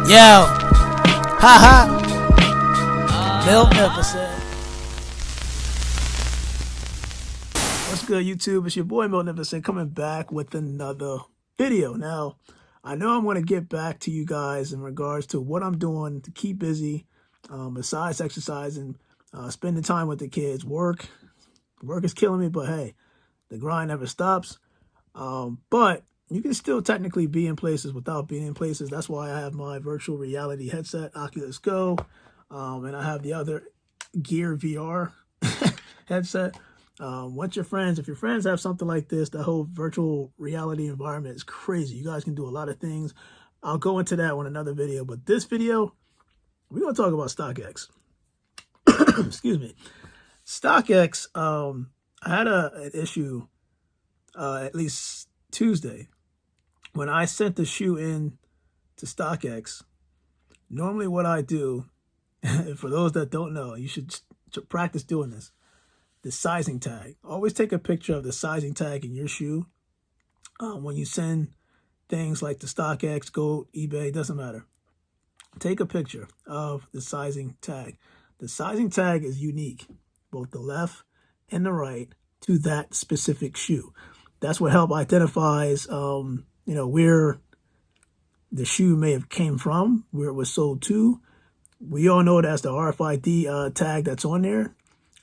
Yo, haha, Magnificent. What's good, YouTube? It's your boy Magnificent coming back with another video. Now, I know I'm going to get back to you guys in regards to what I'm doing to keep busy, besides exercising, spending time with the kids. Work is killing me, but hey, the grind never stops. But you can still technically be in places without being in places. That's why I have my virtual reality headset, Oculus Go, and I have the other Gear VR headset. If your friends have something like this, the whole virtual reality environment is crazy. You guys can do a lot of things. I'll go into that on another video, but this video, we're going to talk about StockX. Excuse me. StockX, I had an issue at least Tuesday when I sent the shoe in to StockX. Normally what I do, for those that don't know, you should practice doing this. The sizing tag. Always take a picture of the sizing tag in your shoe. When you send things like the StockX, Go, eBay, doesn't matter. Take a picture of the sizing tag. The sizing tag is unique, both the left and the right, to that specific shoe. That's what help identifies, where the shoe may have came from, where it was sold to. We all know that's the RFID tag that's on there,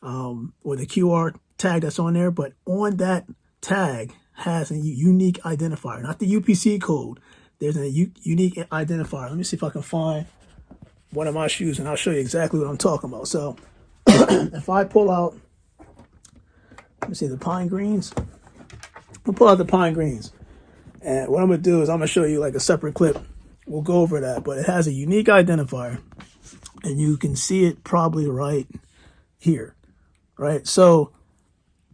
or the QR tag that's on there. But on that tag has a unique identifier, not the UPC code. There's a unique identifier. Let me see if I can find one of my shoes, and I'll show you exactly what I'm talking about. So if I pull out, let me see, the pine greens. We'll pull out the pine greens. And what I'm going to do is I'm going to show you like a separate clip. We'll go over that. But it has a unique identifier. And you can see it probably right here. Right? So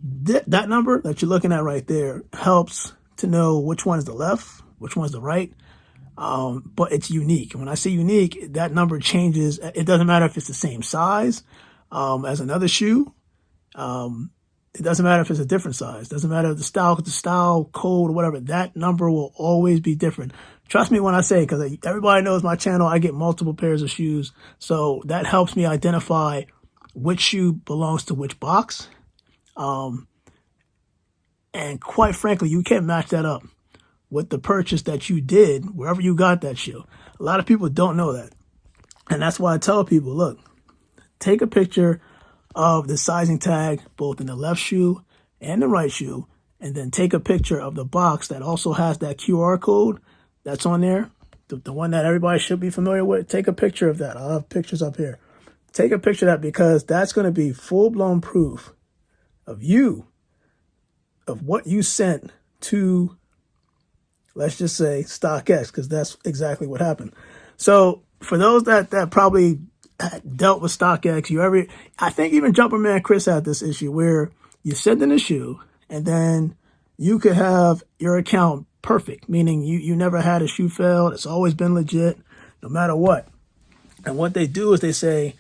that number that you're looking at right there helps to know which one is the left, which one's the right. But it's unique. When I say unique, that number changes. It doesn't matter if it's the same size as another shoe. It doesn't matter if it's a different size. It doesn't matter if the style, code, or whatever. That number will always be different. Trust me when I say, because everybody knows my channel, I get multiple pairs of shoes. So that helps me identify which shoe belongs to which box. And quite frankly, you can't match that up with the purchase that you did wherever you got that shoe. A lot of people don't know that. And that's why I tell people, look, take a picture of the sizing tag, both in the left shoe and the right shoe, and then take a picture of the box that also has that QR code that's on there, the one that everybody should be familiar with. Take a picture of that. I'll have pictures up here. Take a picture of that, because that's going to be full-blown proof of what you sent to, let's just say, StockX, because that's exactly what happened. So for those that probably dealt with StockX, I think even Jumperman Chris had this issue where you send in a shoe and then you could have your account perfect, meaning you never had a shoe fail. It's always been legit, no matter what. And what they do is they say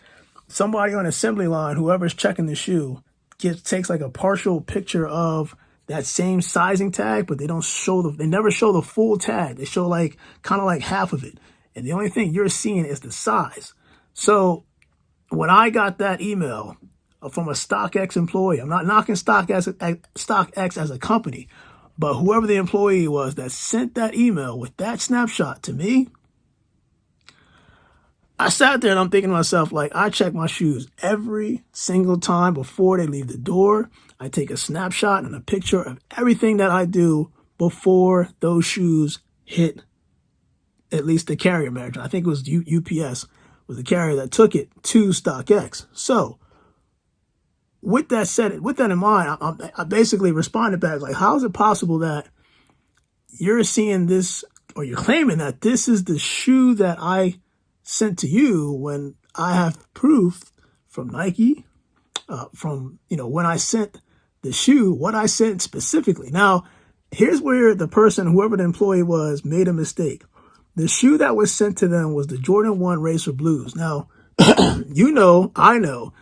somebody on assembly line, whoever's checking the shoe, takes like a partial picture of that same sizing tag, but they never show the full tag. They show kind of like half of it. And the only thing you're seeing is the size. So when I got that email from a StockX employee, I'm not knocking StockX as a company, but whoever the employee was that sent that email with that snapshot to me, I sat there and I'm thinking to myself, I check my shoes every single time before they leave the door. I take a snapshot and a picture of everything that I do before those shoes hit at least the carrier manager. I think it was UPS. Was the carrier that took it to StockX. So with that in mind, I basically responded back, how is it possible that you're seeing this, or you're claiming that this is the shoe that I sent to you, when I have proof from Nike, when I sent the shoe, what I sent specifically. Now, here's where the person, whoever the employee was, made a mistake. The shoe that was sent to them was the Jordan 1 Racer Blues. Now, I know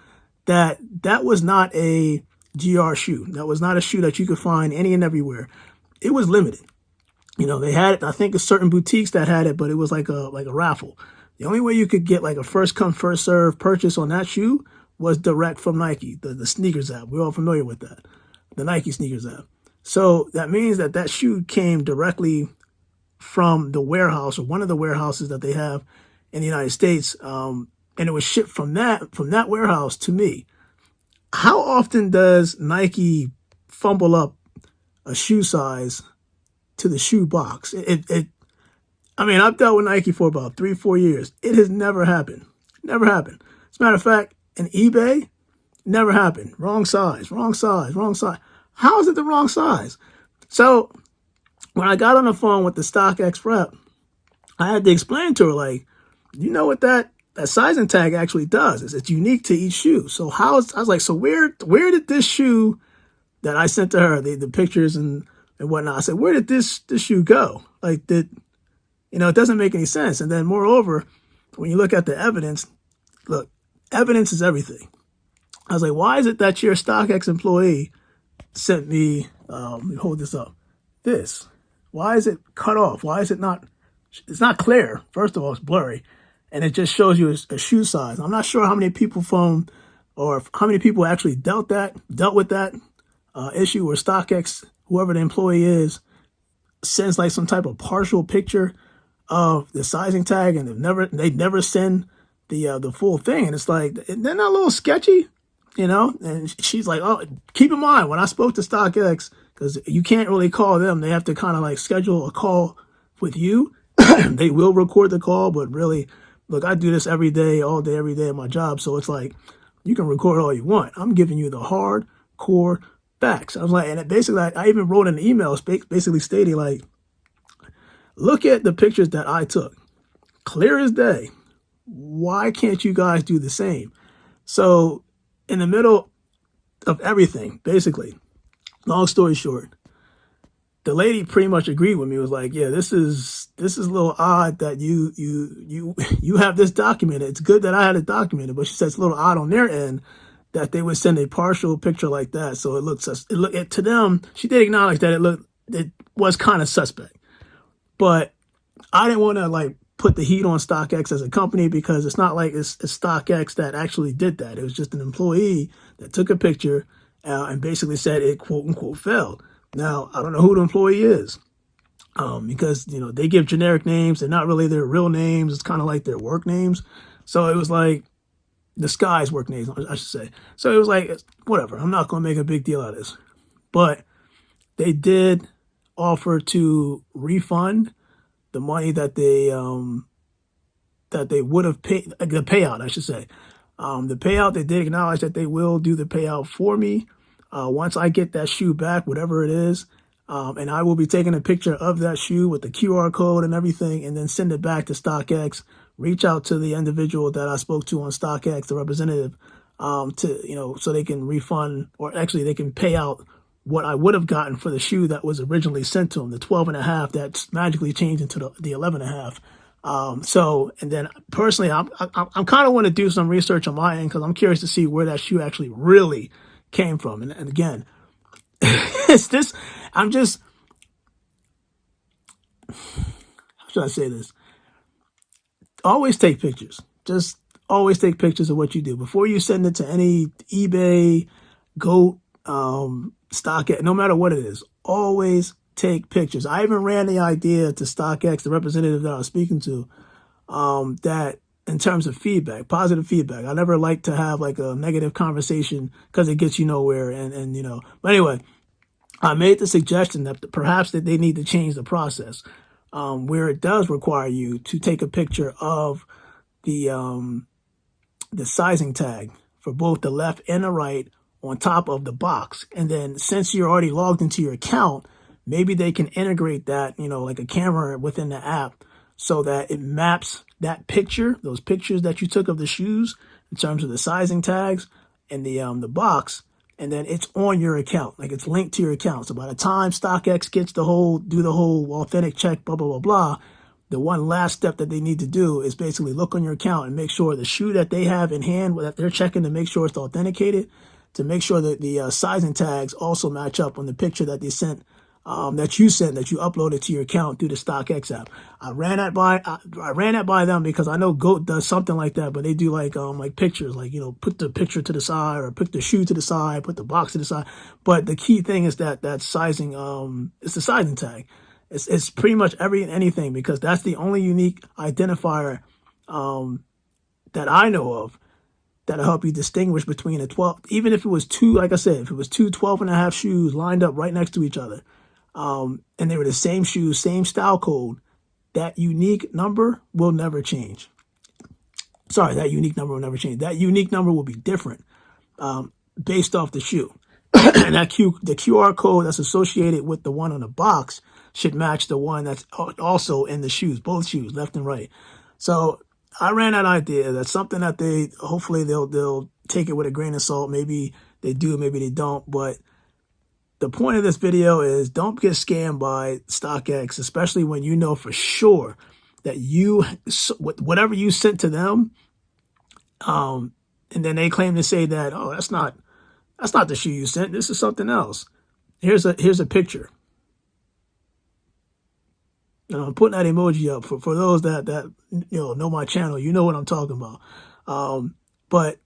that was not a GR shoe. That was not a shoe that you could find any and everywhere. It was limited. They had it, I think, certain boutiques that had it, but it was like a raffle. The only way you could get like a first come, first serve purchase on that shoe was direct from Nike, the sneakers app. We're all familiar with that, the Nike sneakers app. So that means that that shoe came directly from the warehouse or one of the warehouses that they have in the United States, and it was shipped from that warehouse to me. How often does Nike fumble up a shoe size to the shoe box? I mean, I've dealt with Nike for about 3-4 years. It has never happened. Never happened. As a matter of fact, in eBay, never happened. Wrong size, wrong size, wrong size. How is it the wrong size? So when I got on the phone with the StockX rep, I had to explain to her, like, you know what that sizing tag actually does? It's unique to each shoe. So I was like, so where did this shoe that I sent to her, the pictures and whatnot, I said, where did this shoe go? Like, it doesn't make any sense. And then moreover, when you look at the evidence, look, evidence is everything. I was like, why is it that your StockX employee sent me, let me hold this up, this? Why is it cut off? Why is it not, it's not clear. First of all, it's blurry. And it just shows you a shoe size. I'm not sure how many people or how many people actually dealt with that issue where StockX, whoever the employee is, sends like some type of partial picture of the sizing tag, and they never send the full thing. And it's like, isn't that a little sketchy? And she's like, oh, keep in mind, when I spoke to StockX, because you can't really call them, they have to kind of like schedule a call with you. They will record the call, but really, look, I do this every day, all day, every day at my job. So it's like, you can record all you want. I'm giving you the hardcore facts. I was like, and it basically, I even wrote an email basically stating like, look at the pictures that I took. Clear as day. Why can't you guys do the same? So in the middle of everything, basically, long story short, the lady pretty much agreed with me. Was like, yeah, this is a little odd that you have this documented. It's good that I had it documented, but she said it's a little odd on their end that they would send a partial picture like that. So to them, she did acknowledge that it was kind of suspect. But I didn't want to like put the heat on StockX as a company, because it's not like it's StockX that actually did that. It was just an employee that took a picture and basically said it quote unquote failed. Now, I don't know who the employee is, because, they give generic names. They're not really their real names. It's kind of like their work names. So it was like disguised work names, I should say. So it was like, whatever. I'm not going to make a big deal out of this. But they did offer to refund the money that they would have paid, the payout, I should say. The payout, they did acknowledge that they will do the payout for me once I get that shoe back, whatever it is. And I will be taking a picture of that shoe with the QR code and everything, and then send it back to StockX. Reach out to the individual that I spoke to on StockX, the representative, so they can refund, or actually they can pay out what I would have gotten for the shoe that was originally sent to them, the 12.5 that's magically changed into the 11.5. So, and then personally, I'm kind of want to do some research on my end, because I'm curious to see where that shoe actually really came from. And again, it's this, how should I say this? Always take pictures. Just always take pictures of what you do before you send it to any eBay, GOAT, StockX, no matter what it is. Always take pictures. I even ran the idea to StockX, the representative that I was speaking to, that in terms of feedback, positive feedback, I never like to have like a negative conversation, because it gets you nowhere. But anyway, I made the suggestion that perhaps that they need to change the process, where it does require you to take a picture of the sizing tag for both the left and the right on top of the box. And then since you're already logged into your account, maybe they can integrate that, like a camera within the app, so that it maps that picture, those pictures that you took of the shoes in terms of the sizing tags and the box, and then it's on your account, like it's linked to your account. So by the time StockX gets do the whole authentic check, blah, blah, blah, blah, the one last step that they need to do is basically look on your account and make sure the shoe that they have in hand, that they're checking to make sure it's authenticated, to make sure that the sizing tags also match up on the picture that they sent that you sent, that you uploaded to your account through the StockX app. I ran that by them because I know Goat does something like that, but they do like pictures, like, you know, put the picture to the side or put the shoe to the side, put the box to the side. But the key thing is that sizing, it's the sizing tag. It's pretty much anything, because that's the only unique identifier that I know of that'll help you distinguish between a 12, even if it was two, like I said, if it was two 12.5 shoes lined up right next to each other, and they were the same shoes, same style code, that unique number will never change. Sorry, that unique number will never change. That unique number will be different based off the shoe. And the QR code that's associated with the one on the box should match the one that's also in the shoes, both shoes, left and right. So I ran that idea. That's something that hopefully they'll take it with a grain of salt. Maybe they do, maybe they don't. But the point of this video is, don't get scammed by StockX, especially when you know for sure that whatever you sent to them, and then they claim to say that, oh, that's not the shoe you sent. This is something else. Here's a picture. And I'm putting that emoji up for those that know my channel. You know what I'm talking about. But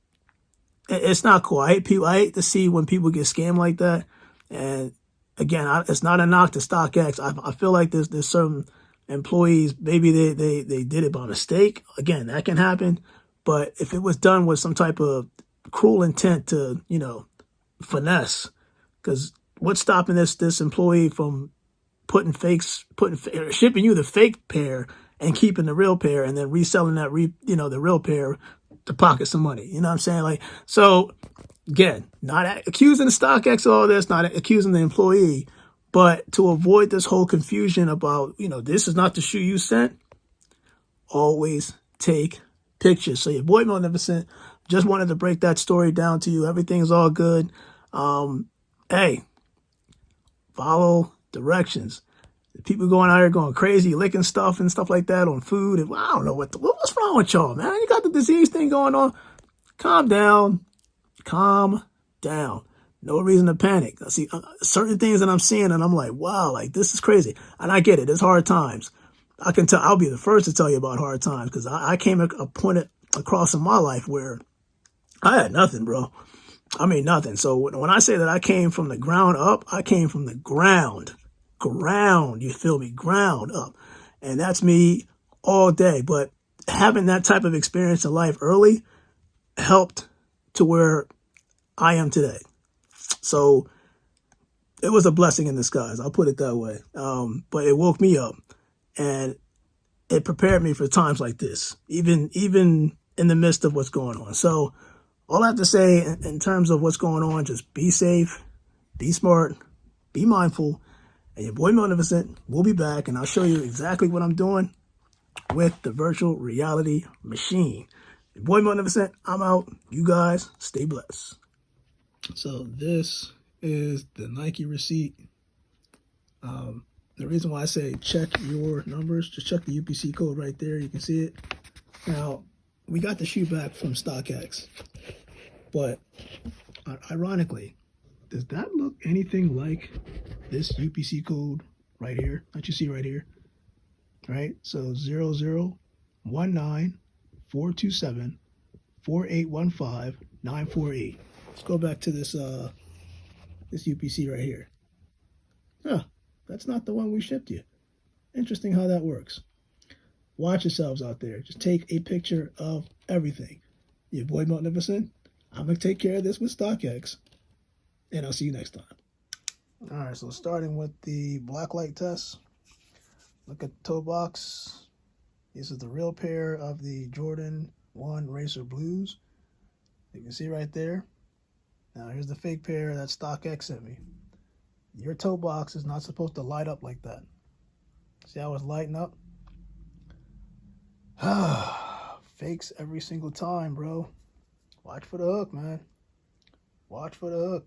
it's not cool. I hate to see when people get scammed like that. And again, it's not a knock to StockX. I feel like there's certain employees, maybe they did it by mistake. Again, that can happen. But if it was done with some type of cruel intent to, finesse, because what's stopping this employee from shipping you the fake pair and keeping the real pair, and then reselling that the real pair to pocket some money? You know what I'm saying? Like, so again, not accusing the StockX of all this, not accusing the employee, but to avoid this whole confusion about, this is not the shoe you sent, always take pictures. So your boy Magnificent just wanted to break that story down to you. Everything's all good. Hey, follow directions. People going out here going crazy, licking stuff and stuff like that on food. And I don't know what's wrong with y'all, man. You got the disease thing going on. Calm down. Calm down. No reason to panic. I see certain things that I'm seeing and I'm like, wow, like this is crazy. And I get it. It's hard times. I can tell. I'll be the first to tell you about hard times, because I came a point across in my life where I had nothing, bro. I mean, nothing. So when I say that I came from the ground up, I came from the ground, you feel me? Ground up. And that's me all day. But having that type of experience in life early helped to where I am today. So it was a blessing in disguise. I'll put it that way. But it woke me up and it prepared me for times like this, even in the midst of what's going on. So all I have to say in terms of what's going on, just be safe, be smart, be mindful, and your boy Magnificent will be back, and I'll show you exactly what I'm doing with the virtual reality machine. Your boy Magnificent, I'm out. You guys stay blessed. So this is the Nike receipt. The reason why I say check your numbers, just check the UPC code right there. You can see it. Now, we got the shoe back from StockX. But ironically, does that look anything like this UPC code right here that you see right here? Right? So 0019-427-4815-948. Let's go back to this UPC right here. Huh, that's not the one we shipped you. Interesting how that works. Watch yourselves out there. Just take a picture of everything. Your boy Magnificent, I'm going to take care of this with StockX, and I'll see you next time. All right, so starting with the blacklight test. Look at the toe box. This is the real pair of the Jordan 1 Racer Blues. You can see right there. Now, here's the fake pair that StockX sent me. Your toe box is not supposed to light up like that. See how it's lighting up? Fakes every single time, bro. Watch for the hook, man. Watch for the hook.